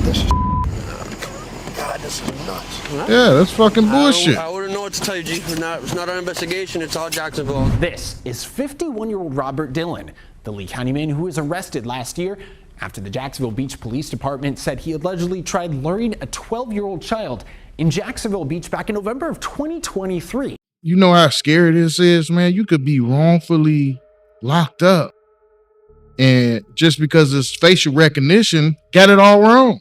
This is God, this is nuts. Yeah, that's fucking bullshit. I wouldn't know what to tell you, G. It's not our investigation. It's all Jacksonville. This is 51-year-old Robert Dillon, the Lee County man who was arrested last year after the Jacksonville Beach Police Department said he allegedly tried luring a 12-year-old child in Jacksonville Beach back in November of 2023. You know how scary this is, man? You could be wrongfully locked up. And just because it's facial recognition, got it all wrong.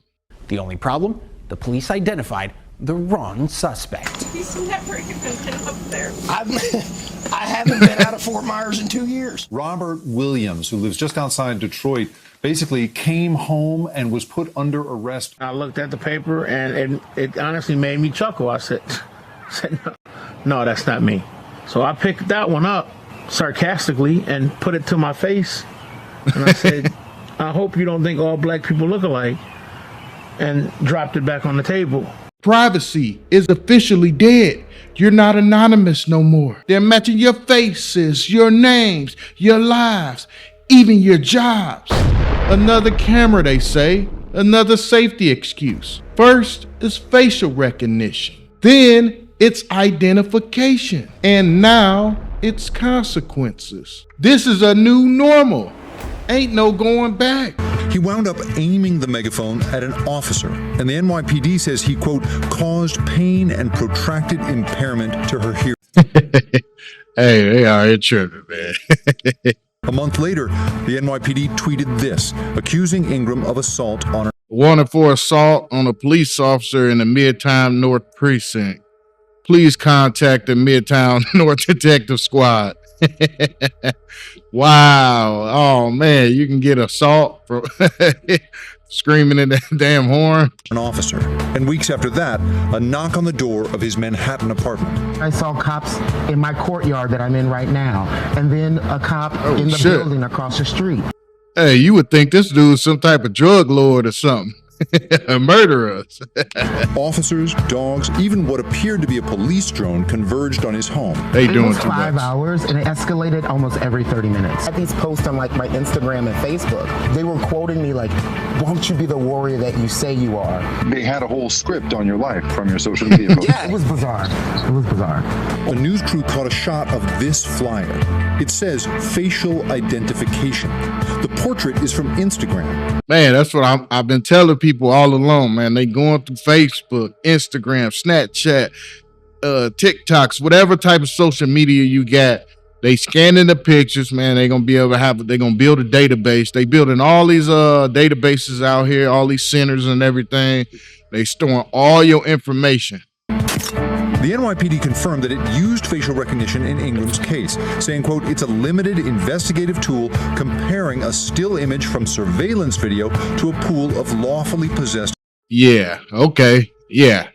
The only problem? The police identified the wrong suspect. He's never even been up there. I haven't been out of Fort Myers in 2 years. Robert Williams, who lives just outside Detroit, basically came home and was put under arrest. I looked at the paper and it honestly made me chuckle. I said no, that's not me. So I picked that one up sarcastically and put it to my face. And I said, I hope you don't think all black people look alike, and dropped it back on the table. Privacy is officially dead. You're not anonymous no more. They're matching your faces, your names, your lives, even your jobs. Another camera, they say. Another safety excuse. First is facial recognition. Then it's identification. And now it's consequences. This is a new normal. Ain't no going back. He wound up aiming the megaphone at an officer, and the NYPD says he, quote, caused pain and protracted impairment to her hearing. Hey, they are here tripping, man. A month later, the NYPD tweeted this, accusing Ingram of assault on her. Wanted for assault on a police officer in the Midtown North Precinct. Please contact the Midtown North Detective Squad. Wow. Oh, man, you can get assault from screaming in that damn horn. An officer. And weeks after that, a knock on the door of his Manhattan apartment. I saw cops in my courtyard that I'm in right now, and then a cop in the building across the street. Hey, you would think this dude's some type of drug lord or something. A murderer. Officers, dogs, even what appeared to be a police drone converged on his home. They doing it was too 5 much. hours, and it escalated almost every 30 minutes. At these posts on like my Instagram and Facebook, they were quoting me like, "Won't you be the warrior that you say you are?" They had a whole script on your life from your social media posts. Yeah, it was bizarre. It was bizarre. A news crew caught a shot of this flyer. It says facial identification. The portrait is from Instagram. Man, that's what I've been telling people all along, man. They going through Facebook, Instagram, Snapchat, TikToks, whatever type of social media you got. They scanning the pictures, man. They're going to be able to have, they're going to build a database. They building all these databases out here, all these centers and everything. They storing all your information. The NYPD confirmed that it used facial recognition in Ingram's case, saying, quote, it's a limited investigative tool comparing a still image from surveillance video to a pool of lawfully possessed. Yeah, okay. Yeah.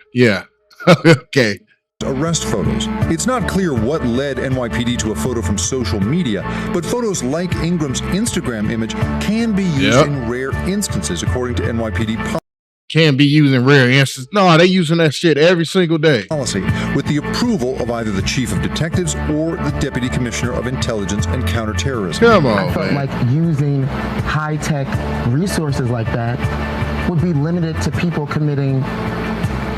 Okay. Arrest photos. It's not clear what led NYPD to a photo from social media, but photos like Ingram's Instagram image can be used in rare instances, according to NYPD policy. Can be used in rare instances. No, they using that shit every single day. Policy with the approval of either the chief of detectives or the deputy commissioner of intelligence and counterterrorism. Come on, I felt like using high-tech resources like that would be limited to people committing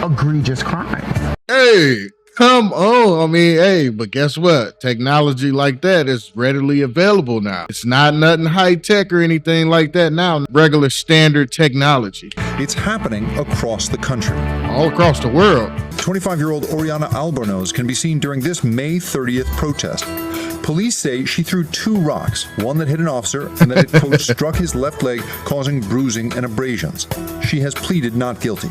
egregious crimes. Hey, come on. I mean, hey, but guess what? Technology like that is readily available now. It's not nothing high tech or anything like that now. Regular standard technology. It's happening across the country. All across the world. 25-year-old Oriana Albornoz can be seen during this May 30th protest. Police say she threw 2 rocks, one that hit an officer and that it quote, struck his left leg, causing bruising and abrasions. She has pleaded not guilty.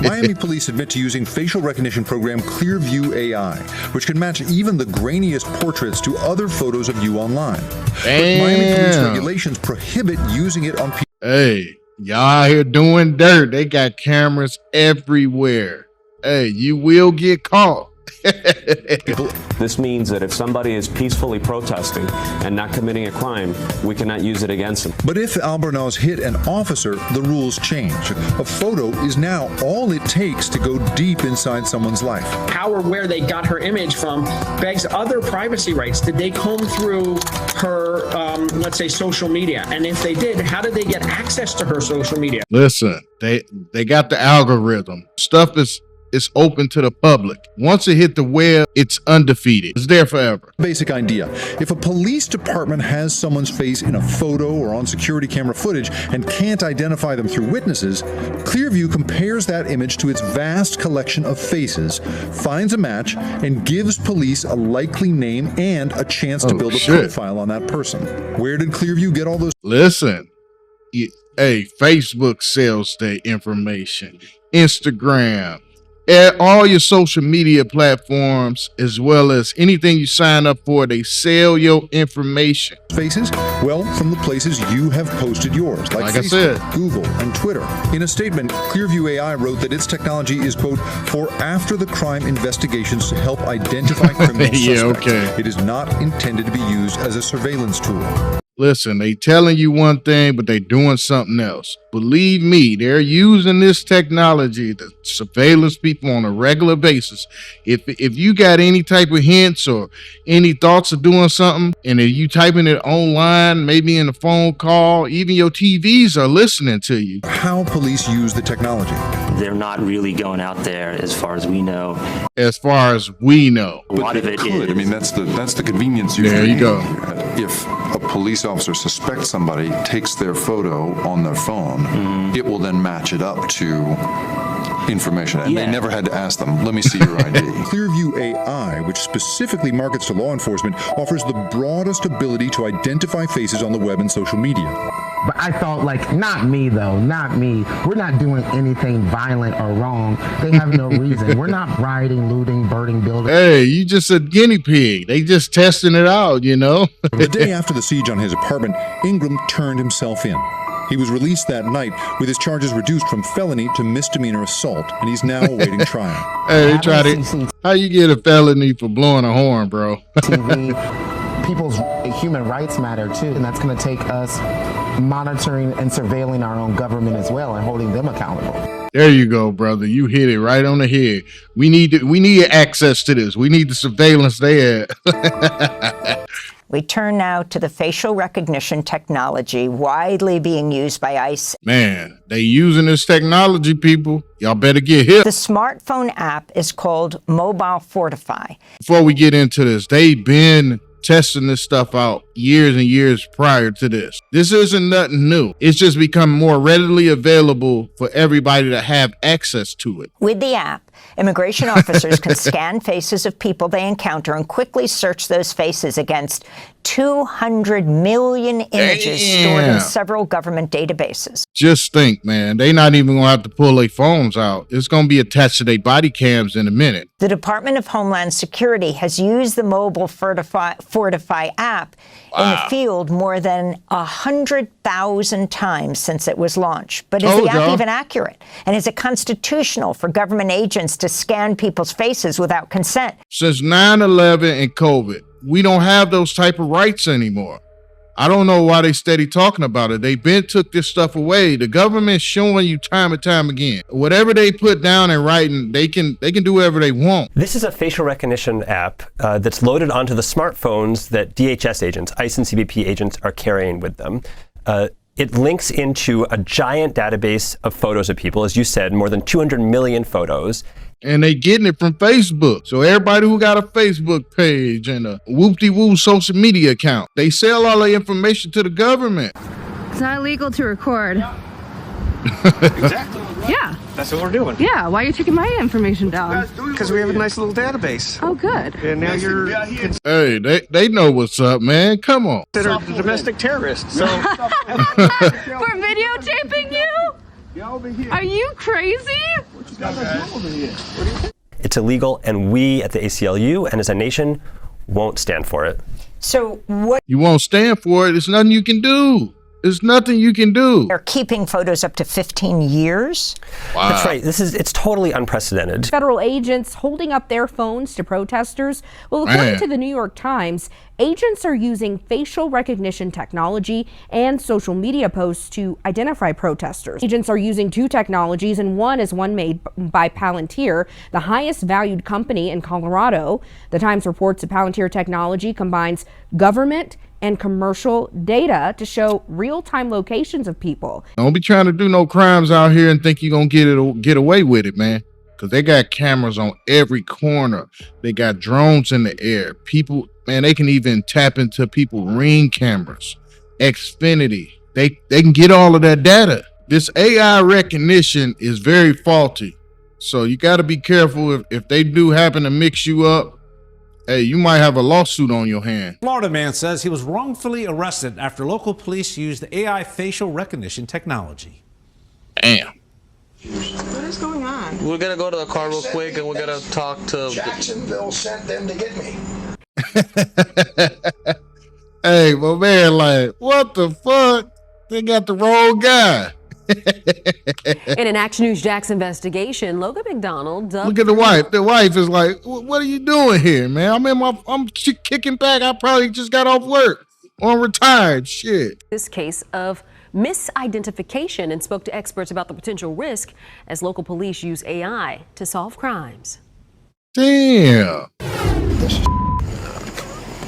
Miami police admit to using facial recognition program Clearview AI, which can match even the grainiest portraits to other photos of you online. But Miami police regulations prohibit using it on people. Hey, y'all out here doing dirt. They got cameras everywhere. Hey, you will get caught. This means that if somebody is peacefully protesting and not committing a crime, we cannot use it against them. But if Albornoz hit an officer, the rules change. A photo is now all it takes to go deep inside someone's life. How or where they got her image from begs other privacy rights. Did they comb through her, let's say, social media? And if they did, how did they get access to her social media? Listen, they got the algorithm. Stuff is open to the public. Once it hit the web, it's undefeated. It's there forever. Basic idea. If a police department has someone's face in a photo or on security camera footage and can't identify them through witnesses, Clearview compares that image to its vast collection of faces, finds a match, and gives police a likely name and a chance to build a profile on that person. Where did Clearview get all those? Listen, hey, Facebook sells their information. Instagram. All your social media platforms, as well as anything you sign up for, they sell your information. Faces? Well, from the places you have posted yours, like Facebook, I said, Google, and Twitter. In a statement, Clearview AI wrote that its technology is, quote, for after the crime investigations to help identify criminal suspects. It is not intended to be used as a surveillance tool. Listen, they telling you one thing, but they doing something else. Believe me, they're using this technology to surveillance people on a regular basis. If you got any type of hints or any thoughts of doing something, and if you typing it online, maybe in a phone call, even your TVs are listening to you. How police use the technology? They're not really going out there, as far as we know. As far as we know. A lot of it is. I mean, that's the convenience. There you go. If a police officer suspects somebody, takes their photo on their phone, it will then match it up to information. And they never had to ask them, let me see your ID. Clearview AI, which specifically markets to law enforcement, offers the broadest ability to identify faces on the web and social media. But I thought, like, not me, though, not me. We're not doing anything violent or wrong. They have no reason. We're not rioting, looting, burning buildings. Hey, you just a guinea pig. They just testing it out, you know? The day after the siege on his apartment, Ingram turned himself in. He was released that night with his charges reduced from felony to misdemeanor assault, and he's now awaiting trial. Hey, how you get a felony for blowing a horn, bro? TV, people's human rights matter too, and that's going to take us monitoring and surveilling our own government as well and holding them accountable. There you go, brother. You hit it right on the head. We need access to this. We need the surveillance there. We turn now to the facial recognition technology widely being used by ICE. Man, they using this technology, people. Y'all better get hip. The smartphone app is called Mobile Fortify. Before we get into this, they've been testing this stuff out years and years prior to this. This isn't nothing new. It's just become more readily available for everybody to have access to it. With the app, immigration officers can scan faces of people they encounter and quickly search those faces against 200 million images stored in several government databases. Just think, man, they not even gonna have to pull their phones out. It's gonna be attached to their body cams in a minute. The Department of Homeland Security has used the Mobile Fortify app in the field more than 100,000 times since it was launched. But is the app even accurate? And is it constitutional for government agents to scan people's faces without consent? Since 9/11 and COVID, we don't have those type of rights anymore. I don't know why they steady talking about it. They been took this stuff away. The government's showing you time and time again. Whatever they put down in writing, they can do whatever they want. This is a facial recognition app that's loaded onto the smartphones that DHS agents, ICE and CBP agents, are carrying with them. It links into a giant database of photos of people, as you said, more than 200 million photos. And they getting it from Facebook. So everybody who got a Facebook page and a whoop-de-woo social media account, they sell all their information to the government. It's not illegal to record. Exactly. Yeah. That's what we're doing. Yeah, why are you taking my information down? Because we have a nice little davideabase. Oh, good. And now you're Hey, they know what's up, man. Come on. considered a domestic terrorist. So We're videotaping you? Are you crazy? It's illegal, and we at the ACLU and as a nation won't stand for it. So what? You won't stand for it. There's nothing you can do. There's nothing you can do. They're keeping photos up to 15 years. Wow. That's right. It's totally unprecedented. Federal agents holding up their phones to protesters. Well, according to the New York Times, agents are using facial recognition technology and social media posts to identify protesters. Agents are using two technologies, and one is one made by Palantir, the highest valued company in Colorado. The Times reports that Palantir technology combines government and commercial data to show real-time locations of people. Don't be trying to do no crimes out here and think you're gonna get away with it, man. Because they got cameras on every corner. They got drones in the air. People, man, they can even tap into people's Ring cameras, Xfinity. They can get all of that data. This AI recognition is very faulty. So you got to be careful if they do happen to mix you up. Hey, you might have a lawsuit on your hand. Florida man says he was wrongfully arrested after local police used the AI facial recognition technology. Damn. What is going on? We're gonna go to the car real quick and we're gonna talk to. Jacksonville sent them to get me. Hey, but man, like, what the fuck? They got the wrong guy. In an Action News Jax investigation, Logan McDonald. Look at the wife. The wife is like, "What are you doing here, man? I'm kicking back. I probably just got off work or retired. Shit." This case of misidentification and spoke to experts about the potential risk as local police use AI to solve crimes. Damn.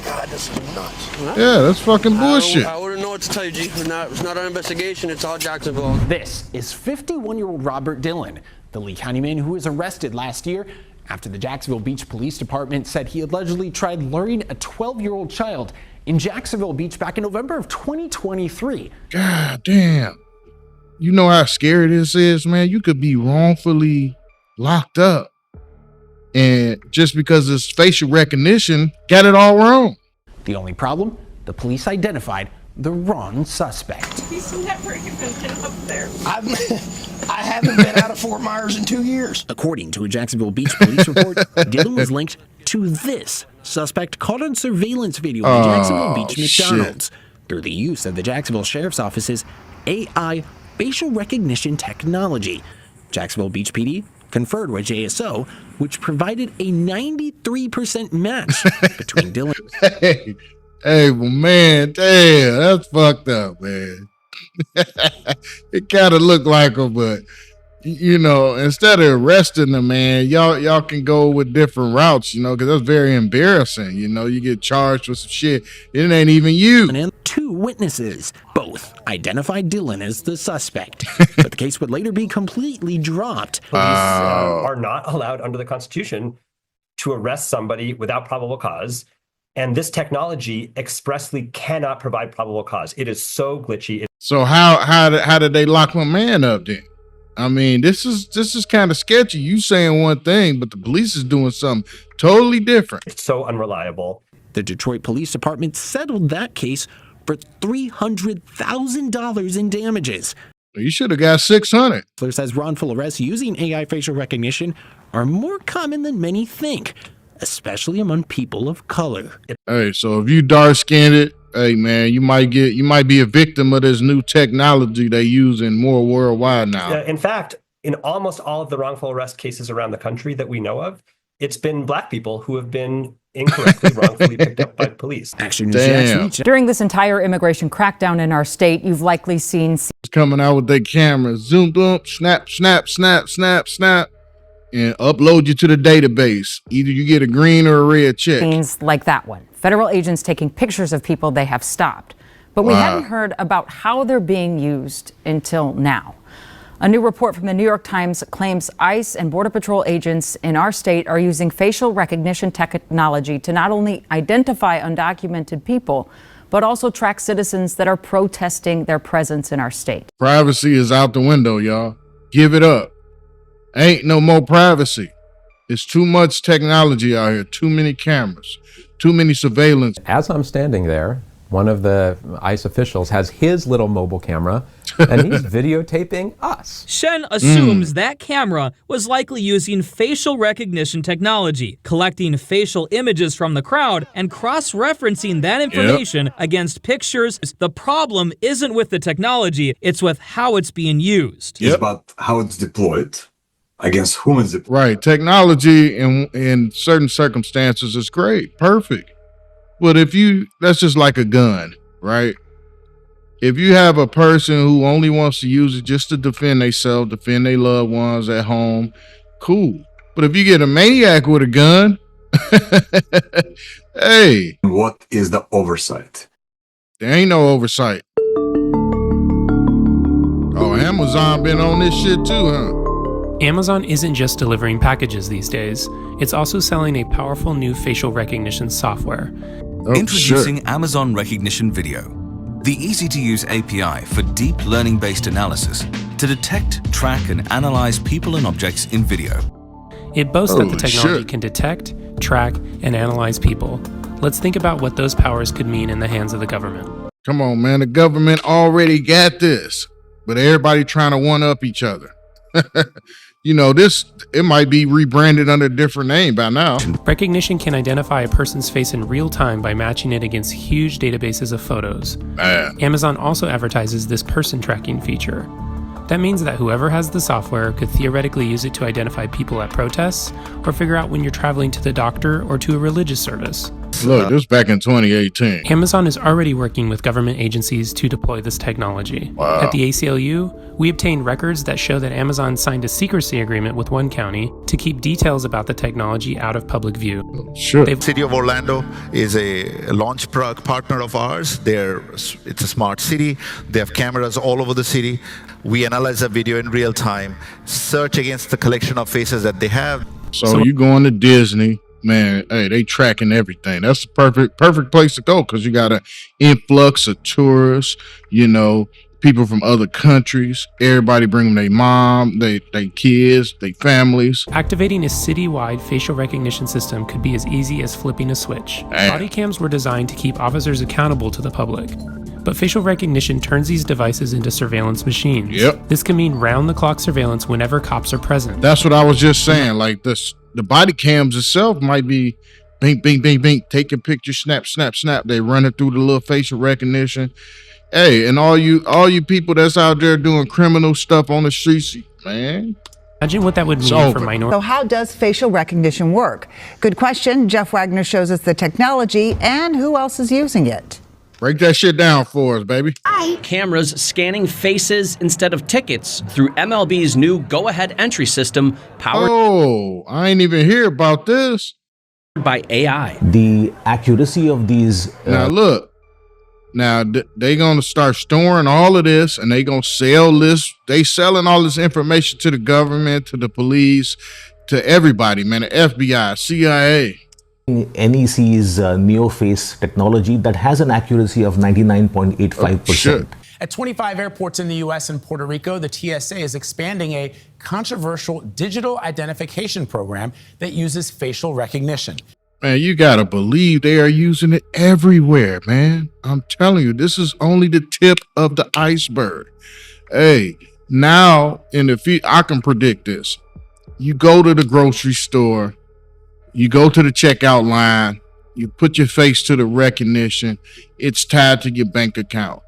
God, this is nuts. Yeah, that's fucking bullshit. I wouldn't know what to tell you, G. It's not our investigation. It's all Jacksonville. This is 51-year-old Robert Dillon, the Lee County man who was arrested last year after the Jacksonville Beach Police Department said he allegedly tried luring a 12-year-old child in Jacksonville Beach back in November of 2023. God damn. You know how scary this is, man? You could be wrongfully locked up. And just because it's facial recognition, got it all wrong. The only problem? The police identified the wrong suspect. He's never even been up there. I haven't been out of Fort Myers in 2 years. According to a Jacksonville Beach police report, Dillon was linked to this suspect caught on surveillance video in Jacksonville Beach McDonald's through the use of the Jacksonville Sheriff's Office's AI facial recognition technology. Jacksonville Beach PD conferred with JSO, which provided a 93% match between Dillon. Hey, well, man, damn, that's fucked up, man. It kind of looked like him, but you know, instead of arresting them, man, y'all can go with different routes, you know, because that's very embarrassing. You know, you get charged with some shit. It ain't even you. And two witnesses both identified Dillon as the suspect, but the case would later be completely dropped. Police are not allowed under the Constitution to arrest somebody without probable cause. And this technology expressly cannot provide probable cause. It is so glitchy. So how did they lock my man up then? I mean, this is kind of sketchy. You saying one thing, but the police is doing something totally different. It's so unreliable. The Detroit Police Department settled that case for $300,000 in damages. You should have got $600. Fleur says wrongful arrests using AI facial recognition are more common than many think, especially among people of color. Hey, so if you dark-skinned, hey man, you might be a victim of this new technology they use in more worldwide now. In fact, in almost all of the wrongful arrest cases around the country that we know of, it's been Black people who have been incorrectly wrongfully picked up by police. During this entire immigration crackdown in our state, you've likely seen coming out with their cameras, zoomed up, snap, snap, snap, snap, snap, and upload you to the database. Either you get a green or a red check. scenes like that one. Federal agents taking pictures of people they have stopped. But we hadn't heard about how they're being used until now. A new report from the New York Times claims ICE and Border Patrol agents in our state are using facial recognition technology to not only identify undocumented people, but also track citizens that are protesting their presence in our state. Privacy is out the window, y'all. Give it up. Ain't no more privacy. It's too much technology out here, too many cameras, too many surveillance. As I'm standing there, one of the ICE officials has his little mobile camera and he's videotaping us. Shen assumes that camera was likely using facial recognition technology, collecting facial images from the crowd and cross-referencing that information against pictures. The problem isn't with the technology, it's with how it's being used. It's about how it's deployed, against whom it's deployed. Right. Technology in certain circumstances is great, perfect. But that's just like a gun, right? If you have a person who only wants to use it just to defend themselves, defend their loved ones at home, cool. But if you get a maniac with a gun, hey. What is the oversight? There ain't no oversight. Oh, Amazon been on this shit too, huh? Amazon isn't just delivering packages these days, it's also selling a powerful new facial recognition software. Introducing Amazon Recognition Video, the easy-to-use API for deep learning-based analysis to detect, track, and analyze people and objects in video. It boasts that the technology can detect, track, and analyze people. Let's think about what those powers could mean in the hands of the government. Come on, man. The government already got this, but everybody trying to one-up each other. You know, it might be rebranded under a different name by now. Recognition can identify a person's face in real time by matching it against huge databases of photos. Amazon also advertises this person tracking feature. That means that whoever has the software could theoretically use it to identify people at protests or figure out when you're traveling to the doctor or to a religious service. Look, this was back in 2018. Amazon is already working with government agencies to deploy this technology. Wow. At the ACLU, we obtained records that show that Amazon signed a secrecy agreement with one county to keep details about the technology out of public view. Sure. The City of Orlando is a launch partner of ours. It's a smart city. They have cameras all over the city. We analyze the video in real time, search against the collection of faces that they have. So you going to Disney, man, hey, they tracking everything. That's the perfect place to go because you got an influx of tourists, you know, people from other countries. Everybody bringing their mom, their kids, their families. Activating a citywide facial recognition system could be as easy as flipping a switch. Body cams were designed to keep officers accountable to the public. But facial recognition turns these devices into surveillance machines. This can mean round-the-clock surveillance whenever cops are present. That's what I was just saying. Like the body cams itself might be bing, bing, bing, bing, taking pictures, snap, snap, snap. They run it through the little facial recognition. Hey, and all you people that's out there doing criminal stuff on the streets, man. Imagine what that would mean for minorities. So how does facial recognition work? Good question. Jeff Wagner shows us the technology and who else is using it. Break that shit down for us, baby. Cameras scanning faces instead of tickets through MLB's new go-ahead entry system powered I ain't even hear about this. by AI. The accuracy of these... Now look, they gonna start storing all of this and they gonna sell this. They selling all this information to the government, to the police, to everybody, man, the FBI, CIA. NEC's NeoFace technology that has an accuracy of 99.85%. At 25 airports in the U.S. and Puerto Rico, the TSA is expanding a controversial digital identification program that uses facial recognition. Man, you gotta believe they are using it everywhere, man. I'm telling you, this is only the tip of the iceberg. Hey, now in the future, I can predict this. You go to the grocery store, you go to the checkout line, you put your face to the recognition, it's tied to your bank account.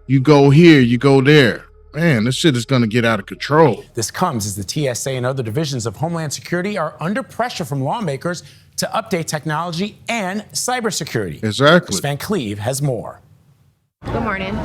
You go here, you go there. Man, this shit is going to get out of control. This comes as the TSA and other divisions of Homeland Security are under pressure from lawmakers to update technology and cybersecurity. Exactly. Chris Van Cleve has more. Good morning.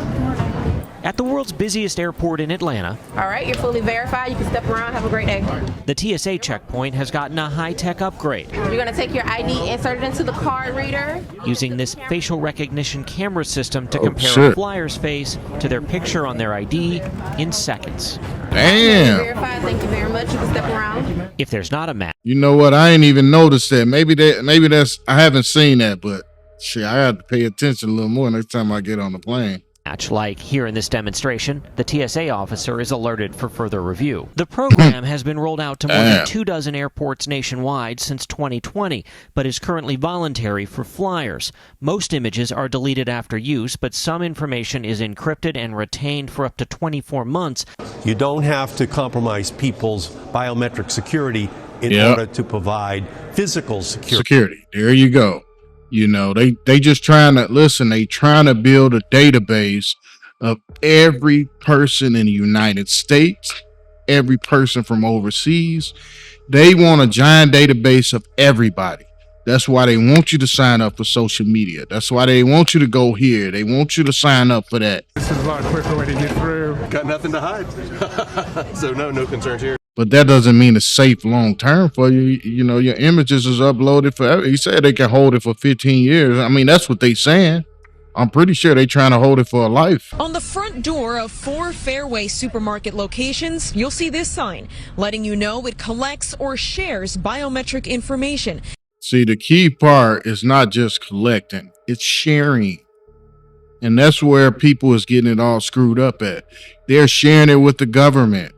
At the world's busiest airport in Atlanta. All right, you're fully verified. You can step around. Have a great day. The TSA checkpoint has gotten a high-tech upgrade. You're going to take your ID, insert it into the card reader. Using this facial recognition camera system to compare a flyer's face to their picture on their ID in seconds. Damn. Verified. Thank you very much. You can step around. If there's not a match. You know what? I ain't even noticed that. Maybe that's I haven't seen that, but shit, I have to pay attention a little more next time I get on the plane. Like here in this demonstration, the TSA officer is alerted for further review. The program has been rolled out to more than 24 airports nationwide since 2020, but is currently voluntary for flyers. Most images are deleted after use, but some information is encrypted and retained for up to 24 months. You don't have to compromise people's biometric security in order to provide physical security. There you go. You know, they just trying to listen. They trying to build a database of every person in the United States, every person from overseas. They want a giant database of everybody. That's why they want you to sign up for social media. That's why they want you to go here. They want you to sign up for that. This is a lot quicker way to get through. Got nothing to hide. So no concerns here. But that doesn't mean it's safe long term for you. You know, your images is uploaded forever. He said they can hold it for 15 years. I mean, that's what they saying. I'm pretty sure they trying to hold it for a life. On the front door of 4 Fairway supermarket locations, you'll see this sign letting you know it collects or shares biometric information. See, the key part is not just collecting, it's sharing. And that's where people is getting it all screwed up at. They're sharing it with the government.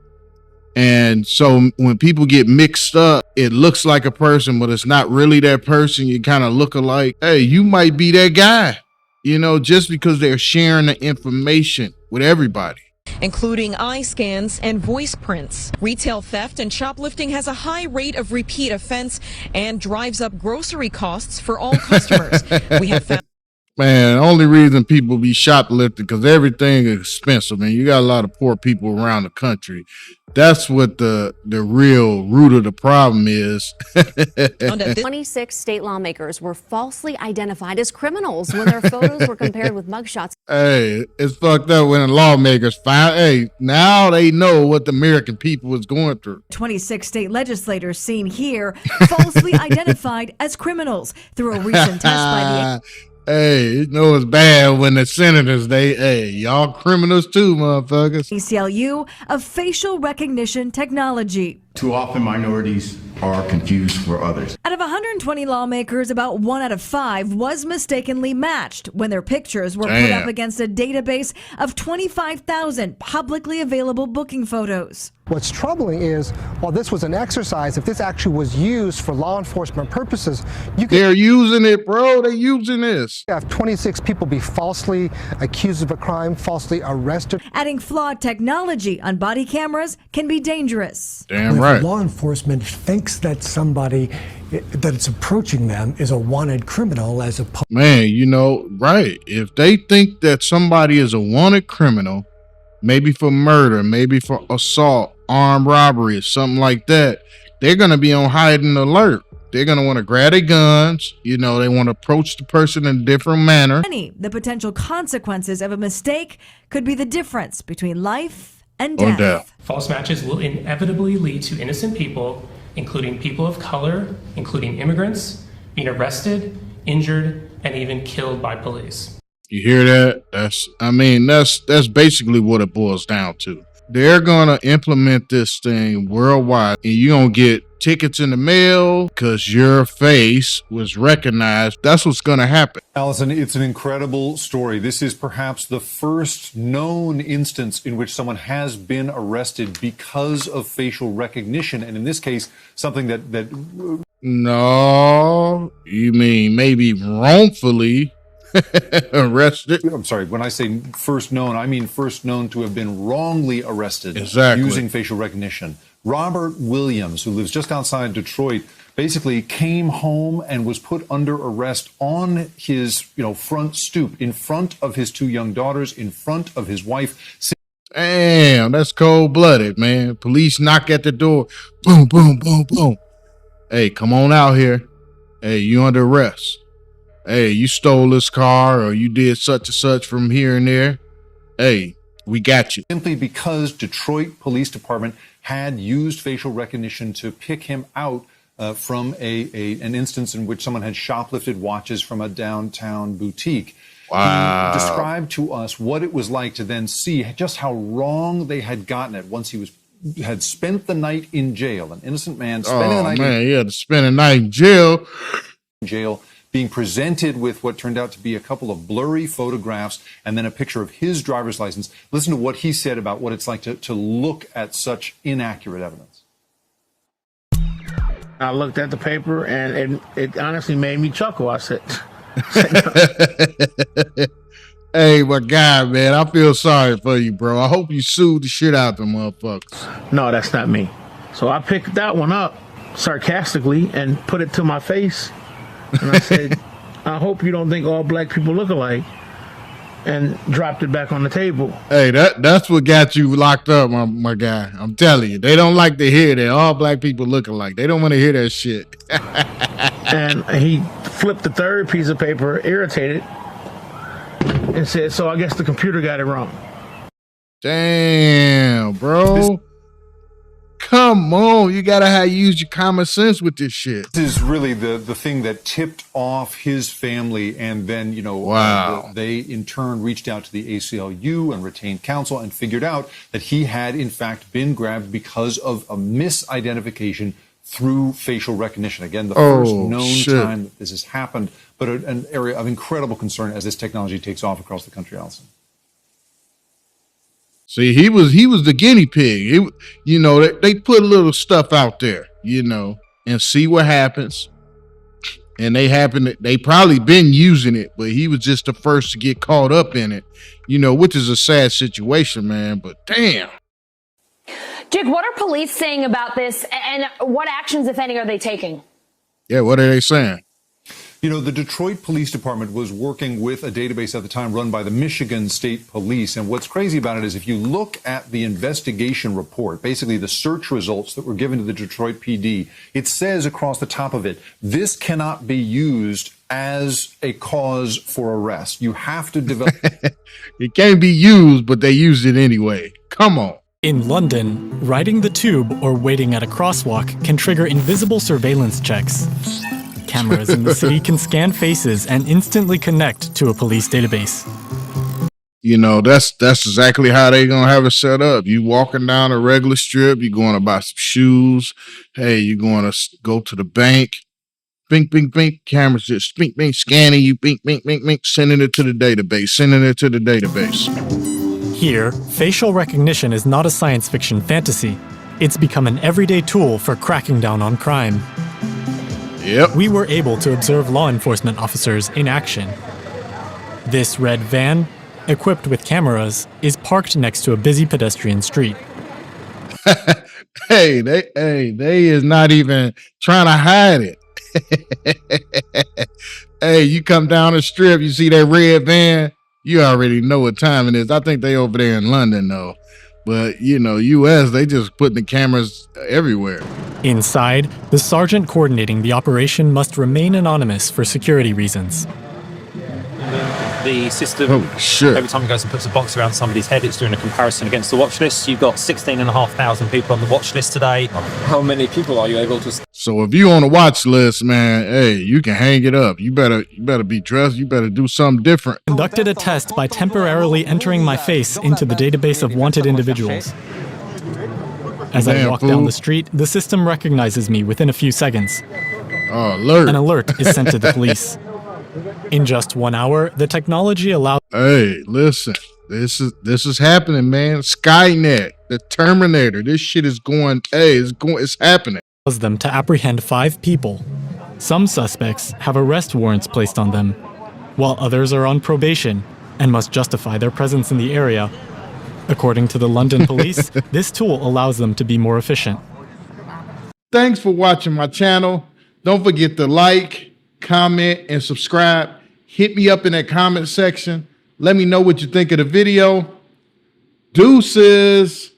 And so when people get mixed up, it looks like a person, but it's not really that person. You kind of look alike. Hey, you might be that guy, you know, just because they're sharing the information with everybody. Including eye scans and voice prints. Retail theft and shoplifting has a high rate of repeat offense and drives up grocery costs for all customers. We have found. Man, only reason people be shoplifting because everything is expensive, man. You got a lot of poor people around the country. That's what the real root of the problem is. 26 state lawmakers were falsely identified as criminals when their photos were compared with mugshots. Hey, it's fucked up when the lawmakers find, hey, now they know what the American people is going through. 26 state legislators seen here falsely identified as criminals through a recent test by the Hey, you know it's bad when the senators, hey, y'all criminals too, motherfuckers. ACLU of facial recognition technology. Too often minorities are confused for others. Out of 120 lawmakers, about 1 out of 5 was mistakenly matched when their pictures were put up against a database of 25,000 publicly available booking photos. What's troubling is, while this was an exercise, if this actually was used for law enforcement purposes, they're using it, bro. They're using this. Have 26 people be falsely accused of a crime, falsely arrested. Adding flawed technology on body cameras can be dangerous. Damn right. Law enforcement thinks that somebody that it's approaching them is a wanted criminal as a man, you know, right. If they think that somebody is a wanted criminal, maybe for murder, maybe for assault, armed robbery, or something like that, they're going to be on hiding alert. They're going to want to grab their guns. You know, they want to approach the person in a different manner. The potential consequences of a mistake could be the difference between life and death. False matches will inevitably lead to innocent people, including people of color, including immigrants, being arrested, injured, and even killed by police. You hear that? That's basically what it boils down to. They're going to implement this thing worldwide, and you're going to get tickets in the mail because your face was recognized. That's what's going to happen. Allison, it's an incredible story. This is perhaps the first known instance in which someone has been arrested because of facial recognition. And in this case, something that No, you mean maybe wrongfully arrested. I'm sorry, when I say first known, I mean first known to have been wrongly arrested using facial recognition. Robert Williams, who lives just outside Detroit, basically came home and was put under arrest on his, front stoop, in front of his 2 young daughters, in front of his wife. Damn, that's cold-blooded, man. Police knock at the door. Boom, boom, boom, boom. Hey, come on out here. Hey, you under arrest. Hey, you stole this car or you did such and such from here and there. Hey, we got you. Simply because Detroit Police Department had used facial recognition to pick him out from an instance in which someone had shoplifted watches from a downtown boutique. Wow. He described to us what it was like to then see just how wrong they had gotten it once he had spent the night in jail. An innocent man spending the night he had to spend a night in jail. being presented with what turned out to be a couple of blurry photographs and then a picture of his driver's license. Listen to what he said about what it's like to look at such inaccurate evidence. I looked at the paper and it honestly made me chuckle. I said, hey, my guy, man, I feel sorry for you, bro. I hope you sued the shit out of them motherfuckers. no, that's not me. So I picked that one up sarcastically and put it to my face. And I said, I hope you don't think all black people look alike. And dropped it back on the table. Hey, that's what got you locked up, my guy. I'm telling you, they don't like to hear that all black people look alike. They don't want to hear that shit. And he flipped the third piece of paper, irritated, and said, so I guess the computer got it wrong. Damn, bro. Come on, you gotta use your common sense with this shit. This is really the thing that tipped off his family, and then, you know, wow. They in turn reached out to the ACLU and retained counsel and figured out that he had in fact been grabbed because of a misidentification through facial recognition. Again, the first known time that this has happened, but an area of incredible concern as this technology takes off across the country, Allison. See, he was the guinea pig. You know, they put a little stuff out there, you know, and see what happens. And they probably been using it, but he was just the first to get caught up in it, you know, which is a sad situation, man. But damn. Jake, what are police saying about this, and what actions, if any, are they taking? Yeah, what are they saying? You know, the Detroit Police Department was working with a database at the time run by the Michigan State Police. And what's crazy about it is if you look at the investigation report, basically the search results that were given to the Detroit PD, it says across the top of it, this cannot be used as a cause for arrest. You have to develop. It can't be used, but they used it anyway. Come on. In London, riding the tube or waiting at a crosswalk can trigger invisible surveillance checks. Cameras in the city can scan faces and instantly connect to a police database. You know, that's exactly how they gonna have it set up. You walking down a regular strip, you going to buy some shoes. Hey, you going to go to the bank. Bink, bink, bink. Cameras just bink, bink, scanning you. Bink, bink, bink, bink. Sending it to the database. Here, facial recognition is not a science fiction fantasy. It's become an everyday tool for cracking down on crime. Yep. We were able to observe law enforcement officers in action. This red van, equipped with cameras, is parked next to a busy pedestrian street. Hey, they is not even trying to hide it. Hey, you come down the strip, you see that red van, you already know what time it is. I think they over there in London though. But, you know, U.S., they just putting the cameras everywhere. Inside, the sergeant coordinating the operation must remain anonymous for security reasons. The system, every time it goes and puts a box around somebody's head, it's doing a comparison against the watch list. You've got 16,500 people on the watch list today. How many people are you able to... So if you on a watch list, man, hey, you can hang it up. You better be dressed. You better do something different. Conducted a test by temporarily entering my face into the database of wanted individuals. As I walk down the street, the system recognizes me within a few seconds. Oh, alert. An alert is sent to the police. In just 1 hour, the technology allows... Hey, listen, this is happening, man. Skynet, the Terminator, this shit is going, it's happening. ...them to apprehend 5 people. Some suspects have arrest warrants placed on them, while others are on probation and must justify their presence in the area. According to the London police, this tool allows them to be more efficient. Thanks for watching my channel. Don't forget to like, comment, and subscribe. Hit me up in that comment section. Let me know what you think of the video. Deuces.